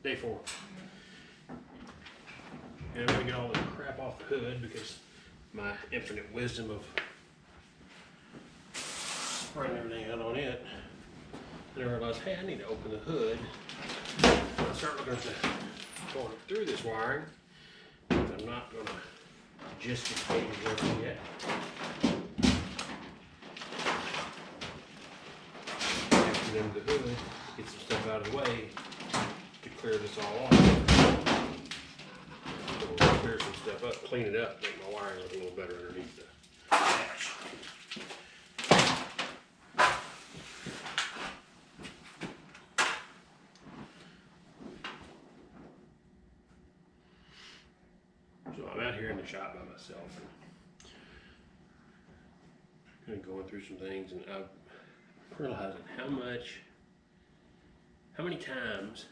Day 4. And I'm gonna get all the crap off the hood because my infinite wisdom of spraying everything out on it. And I realized, hey, I need to open the hood. So I start looking at going through this wiring. I'm not gonna just get cables open yet. Get into the hood, get some stuff out of the way to clear this all off. So we'll clear some stuff up, clean it up, make my wiring look a little better underneath the hatch. So I'm out here in the shop by myself and going through some things, and I'm realizing how many times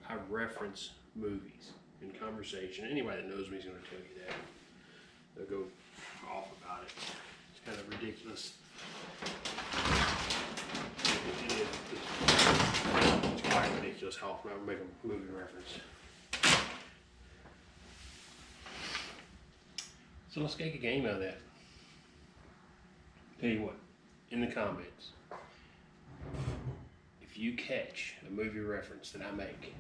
I reference movies in conversation. Anybody that knows me is going to tell you that. They'll go off about it. It's kind of ridiculous. It's quite ridiculous how often I make a movie reference. So let's make a game out of that. Tell you what, in the comments, if you catch a movie reference that I make,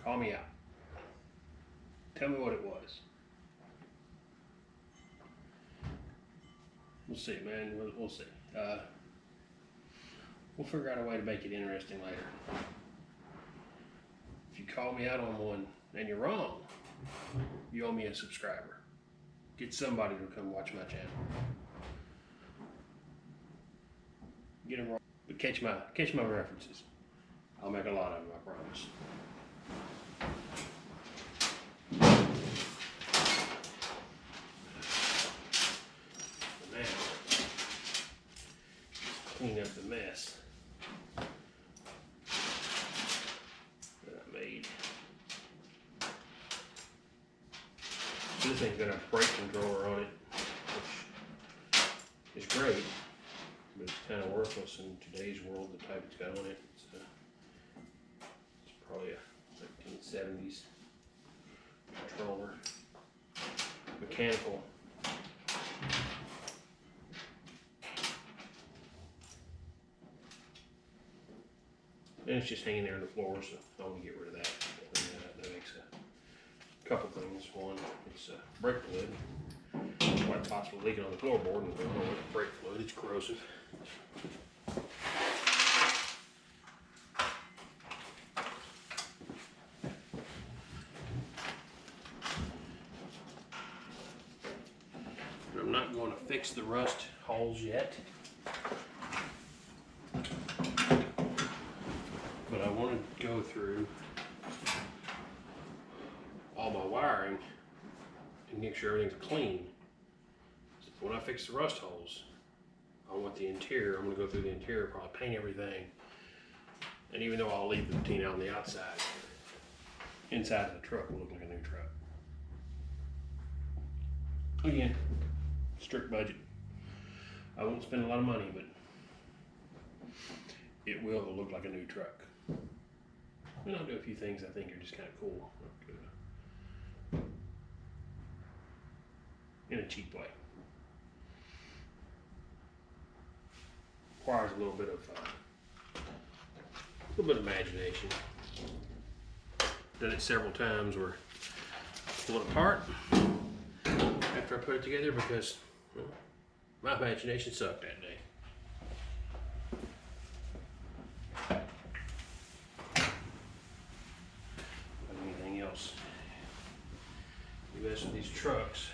call me out. Tell me what it was. We'll see, man. We'll see. We'll figure out a way to make it interesting later. If you call me out on one and you're wrong, you owe me a subscriber. Get somebody to come watch my channel. Get them wrong, but catch my references. I'll make a lot of them, I promise. So now, clean up the mess that I made. This thing's got a brake controller on it, which is great, but it's kind of worthless in today's world. The type it's got on it, it's probably a 1970s controller, mechanical. And it's just hanging there on the floor, so I want to get rid of that. That makes a couple things. One, it's a brake fluid. Quite possibly leaking on the floorboard, and we don't know what brake fluid. It's corrosive. I'm not going to fix the rust holes yet, but I want to go through all my wiring and make sure everything's clean. So when I fix the rust holes, I want the interior, I'm going to go through the interior, probably paint everything, and even though I'll leave the patina on the outside, inside of the truck will look like a new truck. Again, strict budget. I won't spend a lot of money, but it will look like a new truck. And I'll do a few things I think are just kind of cool. In a cheap way. Requires a little bit of imagination. Done it several times where I pull it apart after I put it together because, well, my imagination sucked that day. Anything else? You mess with these trucks,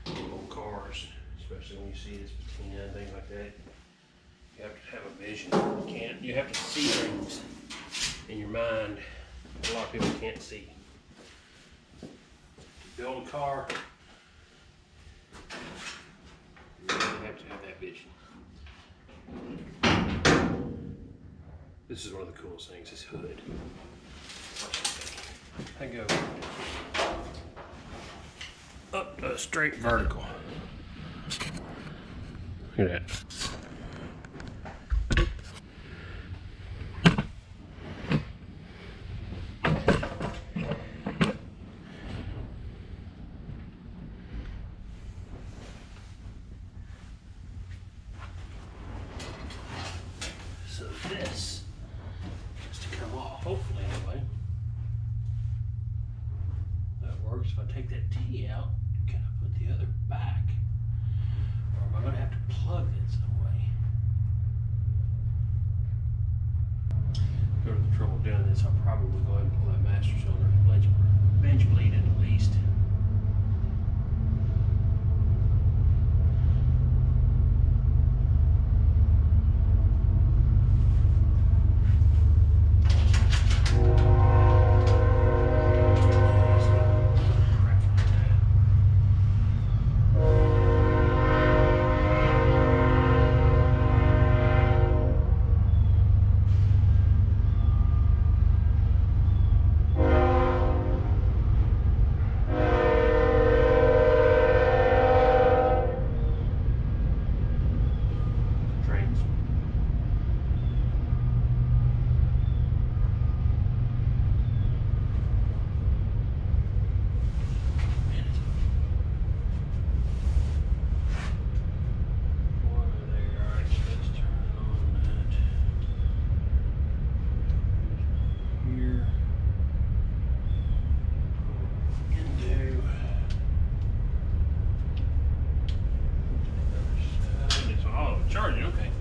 old cars, especially when you see this patina and things like that, you have to have a vision. You have to see things in your mind that a lot of people can't see. To build a car, you really have to have that vision. This is one of the coolest things, this hood. Watch this thing. I go up a straight vertical. Look at that. this just to come off, hopefully anyway. That works. If I take that T out, can I put the other back? Or am I gonna have to plug it some way? Go to the trouble of doing this, I'll probably go ahead and pull that master cylinder bench bleed in at least. Okay.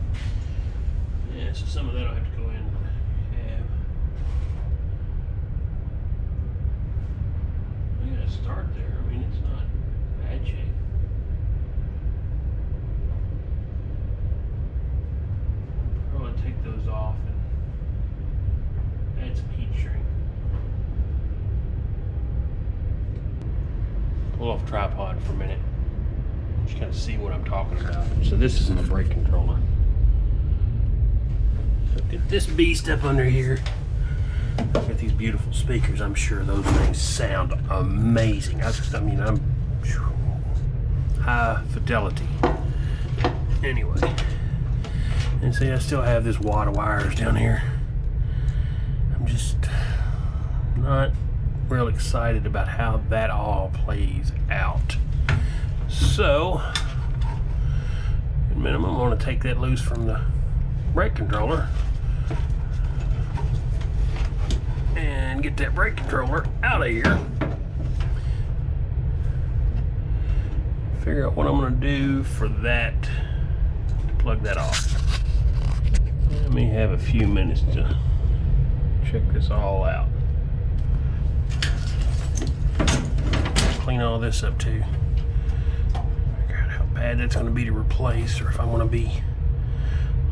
Yeah, so some of that I'll have to go in and have. We gotta start there. I mean, it's not bad shape. Probably take those off and add some heat shrink. Pull off tripod for a minute. Just kind of see what I'm talking about. So this is in the brake controller. So get this beast up under here. Got these beautiful speakers. I'm sure those things sound amazing. I mean, I'm high fidelity. Anyway, and see, I still have this wad of wires down here. I'm just not real excited about how that all plays out. So, at minimum, I want to take that loose from the brake controller and get that brake controller out of here. Figure out what I'm going to do for that to plug that off. Let me have a few minutes to check this all out. Clean all this up too. Bad that's going to be to replace, or if I want to be,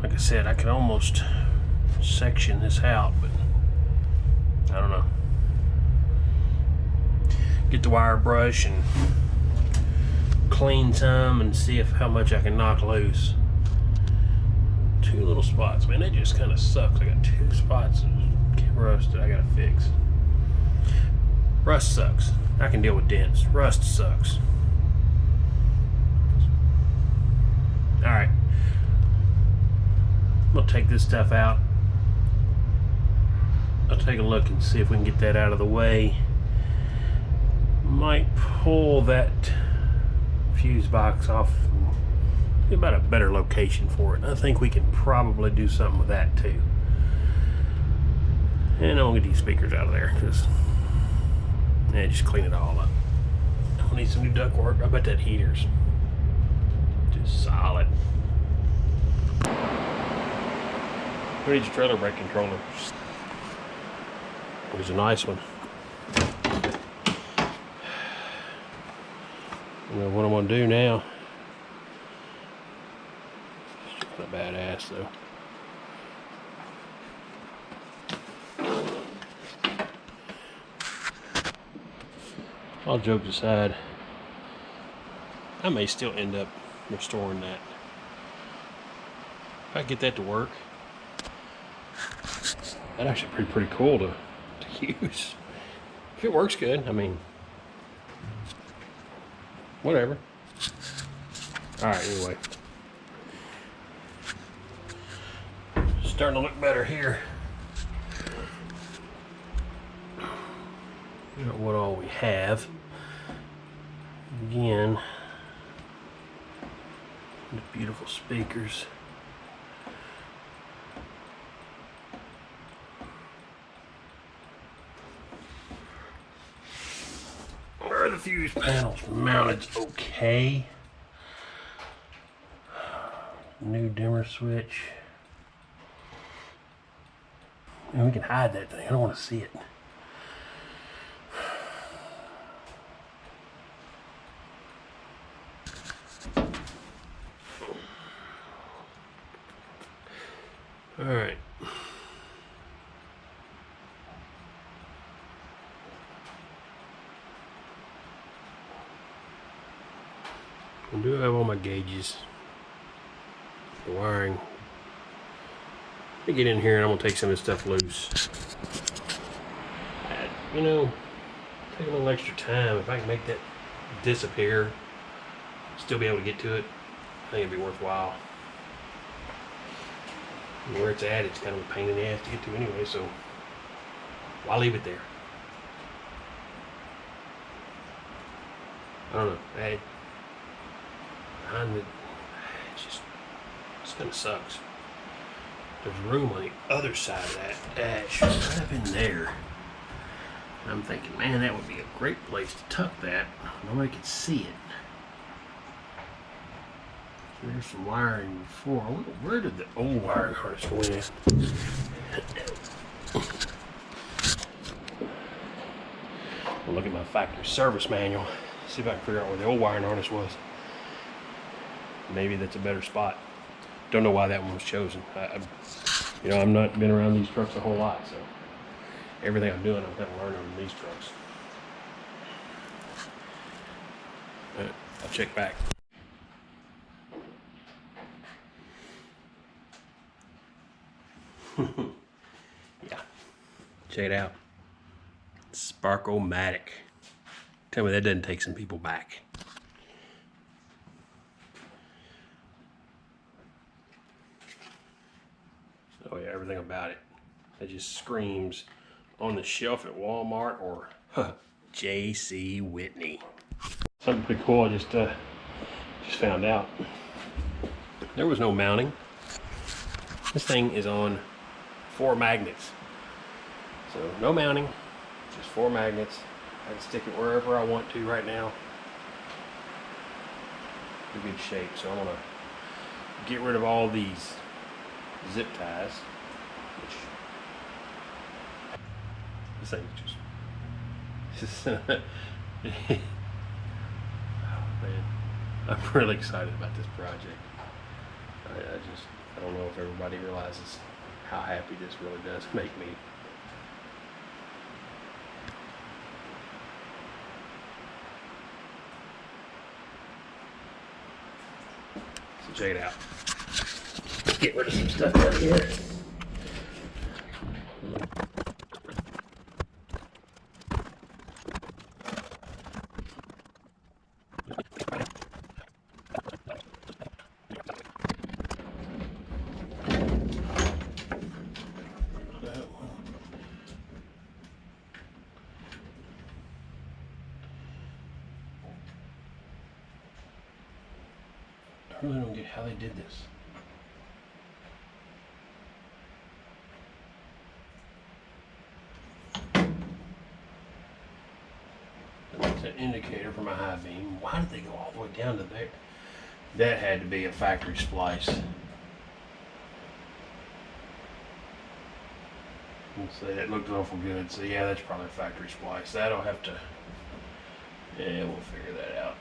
like I said, I could almost section this out, but I don't know. Get the wire brush and clean some and see if how much I can knock loose. Two little spots, man, that just kind of sucks. I got two spots of rust that I gotta fix. Rust sucks. I can deal with dents. Rust sucks. Alright, I'm going to take this stuff out. I'll take a look and see if we can get that out of the way. Might pull that fuse box off and get about a better location for it. I think we can probably do something with that too. And I'll get these speakers out of there because, yeah, just clean it all up. I'll need some new duct work. I bet that heater's solid. Who needs a trailer brake controller? There's a nice one. You know what I'm gonna do now? It's kind of badass though. All jokes aside, I may still end up restoring that. If I get that to work, that'd actually be pretty cool to use. If it works good, I mean, whatever. Alright, anyway. Starting to look better here. You know what all we have. Again, the beautiful speakers. fuse panel's mounted okay. New dimmer switch. And we can hide that thing. I don't want to see it. All right. I do have all my gauges. The wiring. Let me get in here and I'm gonna take some of this stuff loose. You know, take a little extra time. If I can make that disappear, still be able to get to it, I think it'd be worthwhile. And where it's at, it's kind of a pain in the ass to get to anyway, so why leave it there? I don't know. Behind the, it just kind of sucks. There's room on the other side of that ash right up in there. And I'm thinking, man, that would be a great place to tuck that. Nobody could see it. So there's some wiring before. Where did the old wiring harness go in? I'll look at my factory service manual, see if I can figure out where the old wiring harness was. Maybe that's a better spot. Don't know why that one was chosen. You know, I've not been around these trucks a whole lot, so everything I'm doing, I'm kind of learning on these trucks. I'll check back. Yeah, check it out. Spark-o-matic. Tell me that doesn't take some people back. Oh yeah, everything about it. It just screams on the shelf at Walmart or J.C. Whitney. Something pretty cool I just found out. There was no mounting. This thing is on 4 magnets. So no mounting, just 4 magnets. I can stick it wherever I want to right now. In good shape. So I'm gonna get rid of all these zip ties, which this thing just oh man, I'm really excited about this project. I don't know if everybody realizes how happy this really does make me. So check it out. Get rid of some stuff out here. I really don't get how they did this. That's an indicator for my high beam. Why did they go all the way down to there? That had to be a factory splice. Let's say that looked awful good. So yeah, that's probably a factory splice. That'll have to, yeah, we'll figure that out.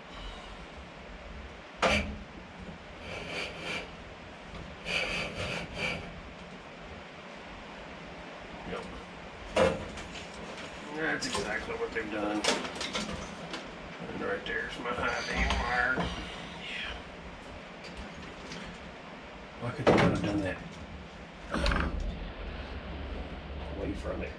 Yep. That's exactly what they've done. And right there's my high beam wire. Yeah. Why could they not have done that? Away from it.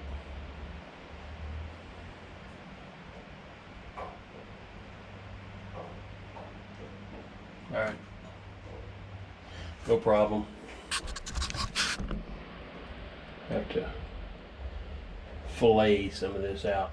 Alright. No problem. Have to fillet some of this out.